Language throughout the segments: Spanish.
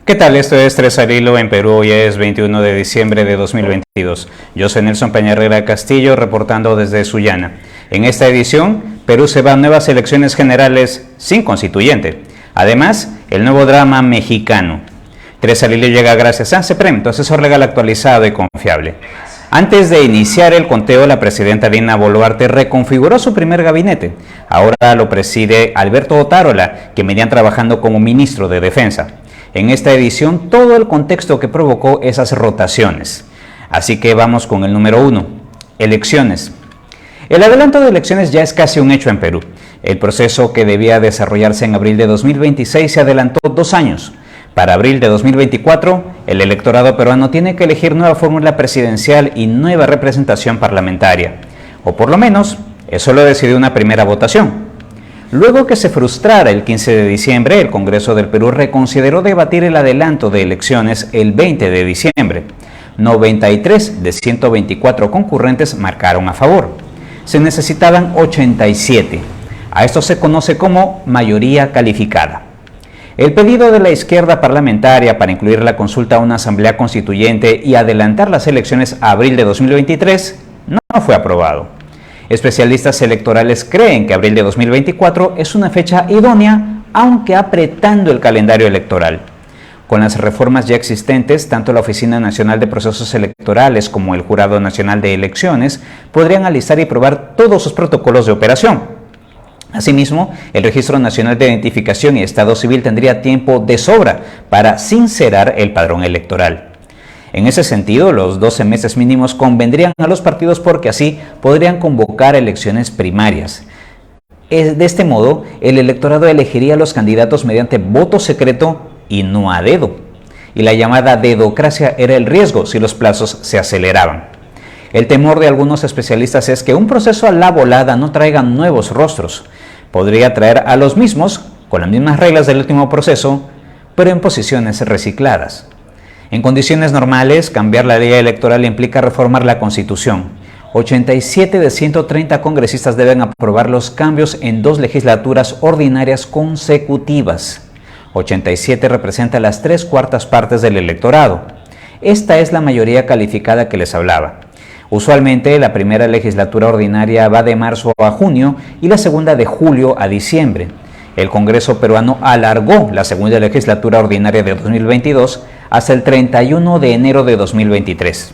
¿Qué tal? Esto es Tres al Hilo en Perú. Hoy es 21 de diciembre de 2022. Yo soy Nelson Peñarrera Castillo, reportando desde Sullana. En esta edición, Perú se va a nuevas elecciones generales sin constituyente. Además, el nuevo drama mexicano. Tres al Hilo llega gracias a CEPREM, tu asesor legal actualizado y confiable. Antes de iniciar el conteo, la presidenta Dina Boluarte reconfiguró su primer gabinete. Ahora lo preside Alberto Otárola, que venían trabajando como ministro de Defensa. En esta edición, todo el contexto que provocó esas rotaciones. Así que vamos con el número 1, elecciones. El adelanto de elecciones ya es casi un hecho en Perú. El proceso que debía desarrollarse en abril de 2026 se adelantó 2 años. Para abril de 2024, el electorado peruano tiene que elegir nueva fórmula presidencial y nueva representación parlamentaria. O por lo menos, eso lo decidió una primera votación. Luego que se frustrara el 15 de diciembre, el Congreso del Perú reconsideró debatir el adelanto de elecciones el 20 de diciembre. 93 de 124 concurrentes marcaron a favor. Se necesitaban 87. A esto se conoce como mayoría calificada. El pedido de la izquierda parlamentaria para incluir la consulta a una asamblea constituyente y adelantar las elecciones a abril de 2023 no fue aprobado. Especialistas electorales creen que abril de 2024 es una fecha idónea, aunque apretando el calendario electoral. Con las reformas ya existentes, tanto la Oficina Nacional de Procesos Electorales como el Jurado Nacional de Elecciones podrían alistar y probar todos sus protocolos de operación. Asimismo, el Registro Nacional de Identificación y Estado Civil tendría tiempo de sobra para sincerar el padrón electoral. En ese sentido, los 12 meses mínimos convendrían a los partidos porque así podrían convocar elecciones primarias. De este modo, el electorado elegiría a los candidatos mediante voto secreto y no a dedo. Y la llamada dedocracia era el riesgo si los plazos se aceleraban. El temor de algunos especialistas es que un proceso a la volada no traiga nuevos rostros. Podría traer a los mismos, con las mismas reglas del último proceso, pero en posiciones recicladas. En condiciones normales, cambiar la ley electoral implica reformar la Constitución. 87 de 130 congresistas deben aprobar los cambios en 2 legislaturas ordinarias consecutivas. 87 representa las 3/4 partes del electorado. Esta es la mayoría calificada que les hablaba. Usualmente, la primera legislatura ordinaria va de marzo a junio y la segunda de julio a diciembre. El Congreso peruano alargó la segunda legislatura ordinaria de 2022 hasta el 31 de enero de 2023.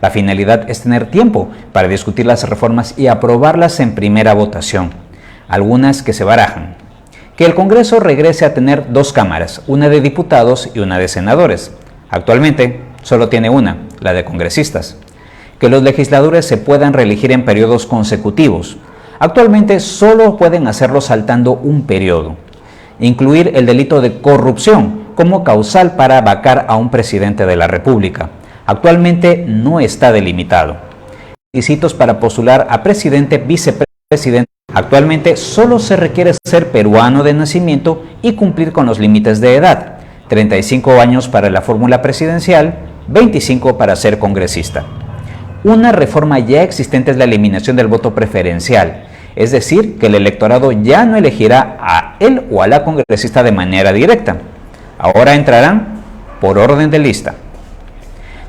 La finalidad es tener tiempo para discutir las reformas y aprobarlas en primera votación, algunas que se barajan. Que el Congreso regrese a tener 2 cámaras, una de diputados y una de senadores. Actualmente solo tiene una, la de congresistas. Que los legisladores se puedan reelegir en periodos consecutivos. Actualmente solo pueden hacerlo saltando un periodo. Incluir el delito de corrupción como causal para vacar a un presidente de la República. Actualmente no está delimitado. Requisitos para postular a presidente, vicepresidente. Actualmente solo se requiere ser peruano de nacimiento y cumplir con los límites de edad. 35 años para la fórmula presidencial, 25 para ser congresista. Una reforma ya existente es la eliminación del voto preferencial, es decir, que el electorado ya no elegirá a él o a la congresista de manera directa. Ahora entrarán por orden de lista.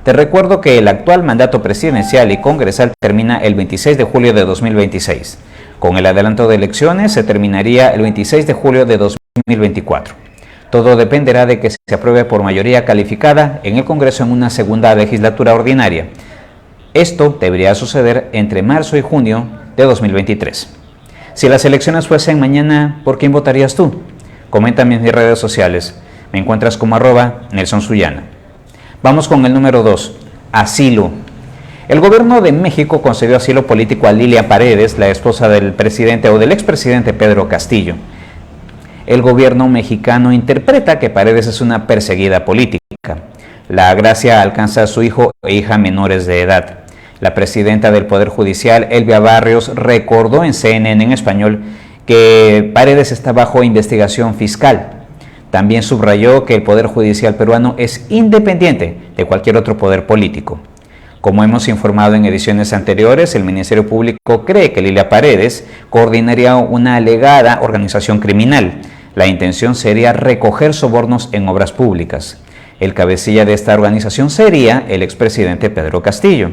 Te recuerdo que el actual mandato presidencial y congresal termina el 26 de julio de 2026. Con el adelanto de elecciones se terminaría el 26 de julio de 2024. Todo dependerá de que se apruebe por mayoría calificada en el Congreso en una segunda legislatura ordinaria. Esto debería suceder entre marzo y junio de 2023. Si las elecciones fuesen mañana, ¿por quién votarías tú? Coméntame en mis redes sociales. Me encuentras como @NelsonSullana. Vamos con el número 2, asilo. El gobierno de México concedió asilo político a Lilia Paredes, la esposa del presidente o del expresidente Pedro Castillo. El gobierno mexicano interpreta que Paredes es una perseguida política. La gracia alcanza a su hijo e hija menores de edad. La presidenta del Poder Judicial, Elvia Barrios, recordó en CNN en español que Paredes está bajo investigación fiscal. También subrayó que el Poder Judicial peruano es independiente de cualquier otro poder político. Como hemos informado en ediciones anteriores, el Ministerio Público cree que Lilia Paredes coordinaría una alegada organización criminal. La intención sería recoger sobornos en obras públicas. El cabecilla de esta organización sería el expresidente Pedro Castillo.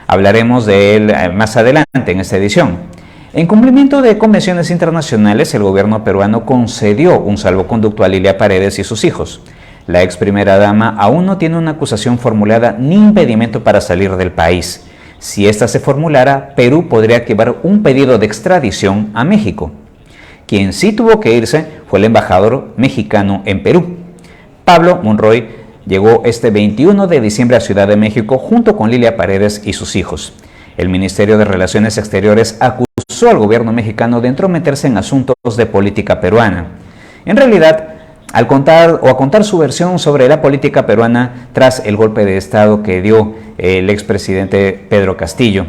Hablaremos de él más adelante en esta edición. En cumplimiento de convenciones internacionales, el gobierno peruano concedió un salvoconducto a Lilia Paredes y sus hijos. La ex primera dama aún no tiene una acusación formulada ni impedimento para salir del país. Si ésta se formulara, Perú podría activar un pedido de extradición a México. Quien sí tuvo que irse fue el embajador mexicano en Perú. Pablo Monroy llegó este 21 de diciembre a Ciudad de México junto con Lilia Paredes y sus hijos. El Ministerio de Relaciones Exteriores acusó al gobierno mexicano de entrometerse en asuntos de política peruana. En realidad, a contar su versión sobre la política peruana tras el golpe de Estado que dio el expresidente Pedro Castillo.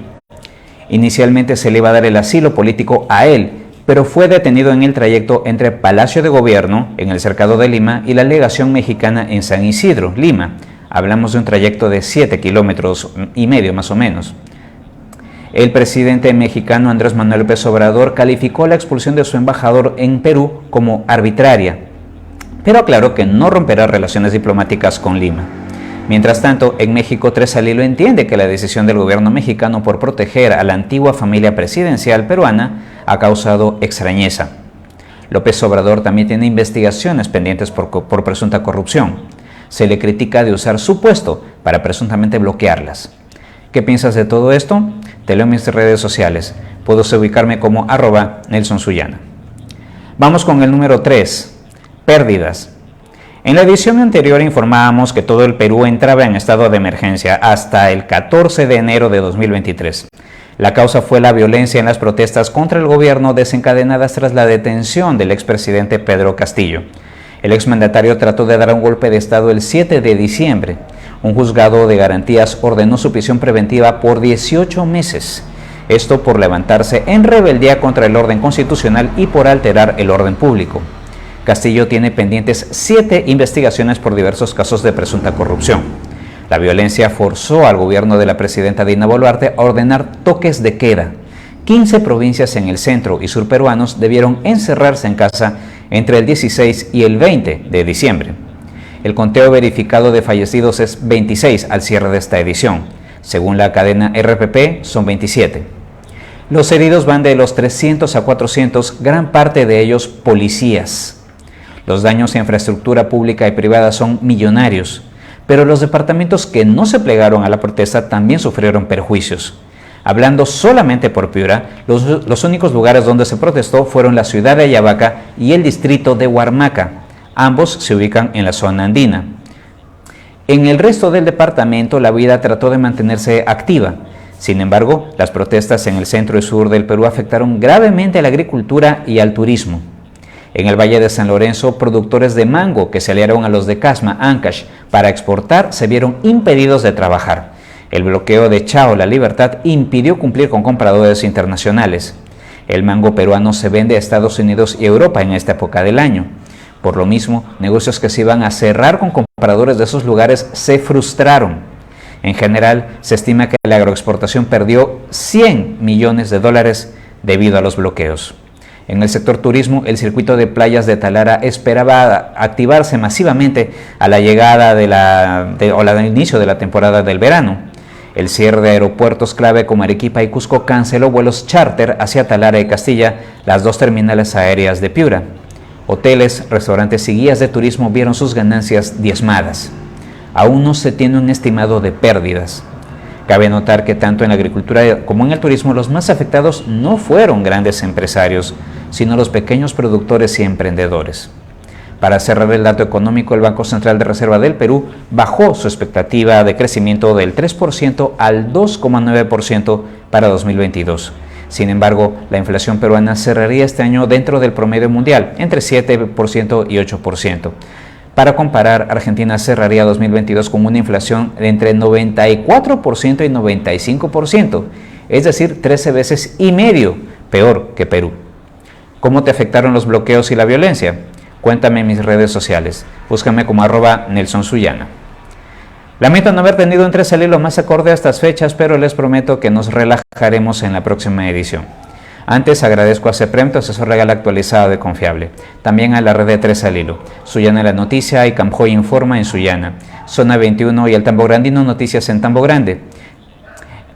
Inicialmente se le iba a dar el asilo político a él, pero fue detenido en el trayecto entre Palacio de Gobierno, en el Cercado de Lima, y la legación mexicana en San Isidro, Lima. Hablamos de un trayecto de 7,5 kilómetros más o menos. El presidente mexicano Andrés Manuel López Obrador calificó la expulsión de su embajador en Perú como arbitraria, pero aclaró que no romperá relaciones diplomáticas con Lima. Mientras tanto, en México, Teresa Lilo entiende que la decisión del gobierno mexicano por proteger a la antigua familia presidencial peruana ha causado extrañeza. López Obrador también tiene investigaciones pendientes por presunta corrupción. Se le critica de usar su puesto para presuntamente bloquearlas. ¿Qué piensas de todo esto? Te leo en mis redes sociales. Puedes ubicarme como @NelsonSuyana. Vamos con el número 3. Pérdidas. En la edición anterior informábamos que todo el Perú entraba en estado de emergencia hasta el 14 de enero de 2023. La causa fue la violencia en las protestas contra el gobierno desencadenadas tras la detención del expresidente Pedro Castillo. El exmandatario trató de dar un golpe de Estado el 7 de diciembre. Un juzgado de garantías ordenó su prisión preventiva por 18 meses. Esto por levantarse en rebeldía contra el orden constitucional y por alterar el orden público. Castillo tiene pendientes 7 investigaciones por diversos casos de presunta corrupción. La violencia forzó al gobierno de la presidenta Dina Boluarte a ordenar toques de queda. 15 provincias en el centro y sur peruanos debieron encerrarse en casa entre el 16 y el 20 de diciembre. El conteo verificado de fallecidos es 26 al cierre de esta edición. Según la cadena RPP, son 27. Los heridos van de los 300 a 400, gran parte de ellos policías. Los daños a infraestructura pública y privada son millonarios, pero los departamentos que no se plegaron a la protesta también sufrieron perjuicios. Hablando solamente por Piura, los únicos lugares donde se protestó fueron la ciudad de Ayabaca y el distrito de Huarmaca. Ambos se ubican en la zona andina. En el resto del departamento la vida trató de mantenerse activa. Sin embargo, las protestas en el centro y sur del Perú afectaron gravemente a la agricultura y al turismo. En el Valle de San Lorenzo, productores de mango que se aliaron a los de Casma, Ancash, para exportar se vieron impedidos de trabajar. El bloqueo de Chao La Libertad impidió cumplir con compradores internacionales. El mango peruano se vende a Estados Unidos y Europa en esta época del año. Por lo mismo, negocios que se iban a cerrar con compradores de esos lugares se frustraron. En general, se estima que la agroexportación perdió $100 millones debido a los bloqueos. En el sector turismo, el circuito de playas de Talara esperaba activarse masivamente a la llegada del inicio de la temporada del verano. El cierre de aeropuertos clave como Arequipa y Cusco canceló vuelos charter hacia Talara y Castilla, las dos terminales aéreas de Piura. Hoteles, restaurantes y guías de turismo vieron sus ganancias diezmadas. Aún no se tiene un estimado de pérdidas. Cabe notar que tanto en la agricultura como en el turismo los más afectados no fueron grandes empresarios, sino los pequeños productores y emprendedores. Para cerrar el dato económico, el Banco Central de Reserva del Perú bajó su expectativa de crecimiento del 3% al 2,9% para 2022. Sin embargo, la inflación peruana cerraría este año dentro del promedio mundial, entre 7% y 8%. Para comparar, Argentina cerraría 2022 con una inflación de entre 94% y 95%, es decir, 13 veces y medio peor que Perú. ¿Cómo te afectaron los bloqueos y la violencia? Cuéntame en mis redes sociales. Búscame como @NelsonSuyana. Lamento no haber tenido un 3 al hilo más acorde a estas fechas, pero les prometo que nos relajaremos en la próxima edición. Antes agradezco a CEPREM, tu asesor legal actualizado y confiable. También a la red de Tres al Hilo, Sullana la Noticia y Camjoy Informa en Sullana. Zona 21 y el Tambograndino Noticias en Tambo Grande.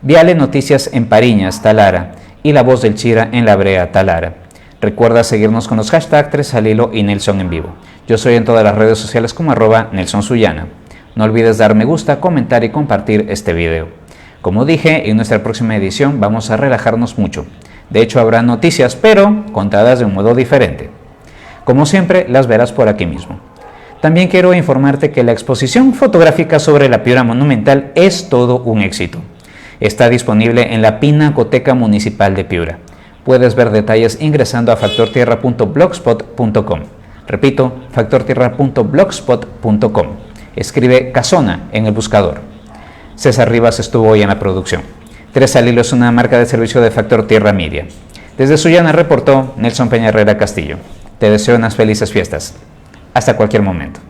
Viale Noticias en Pariñas, Talara. Y La Voz del Chira en La Brea, Talara. Recuerda seguirnos con los hashtags Tres al Hilo y Nelson en Vivo. Yo soy en todas las redes sociales como @NelsonSullana. No olvides dar me gusta, comentar y compartir este video. Como dije, en nuestra próxima edición vamos a relajarnos mucho. De hecho, habrá noticias, pero contadas de un modo diferente. Como siempre, las verás por aquí mismo. También quiero informarte que la exposición fotográfica sobre la Piura Monumental es todo un éxito. Está disponible en la Pinacoteca Municipal de Piura. Puedes ver detalles ingresando a factortierra.blogspot.com. Repito, factortierra.blogspot.com. Escribe Casona en el buscador. César Rivas estuvo hoy en la producción. Tres al Hilo es una marca de servicio de Factor Tierra Media. Desde Sullana reportó Nelson Peña Herrera Castillo. Te deseo unas felices fiestas. Hasta cualquier momento.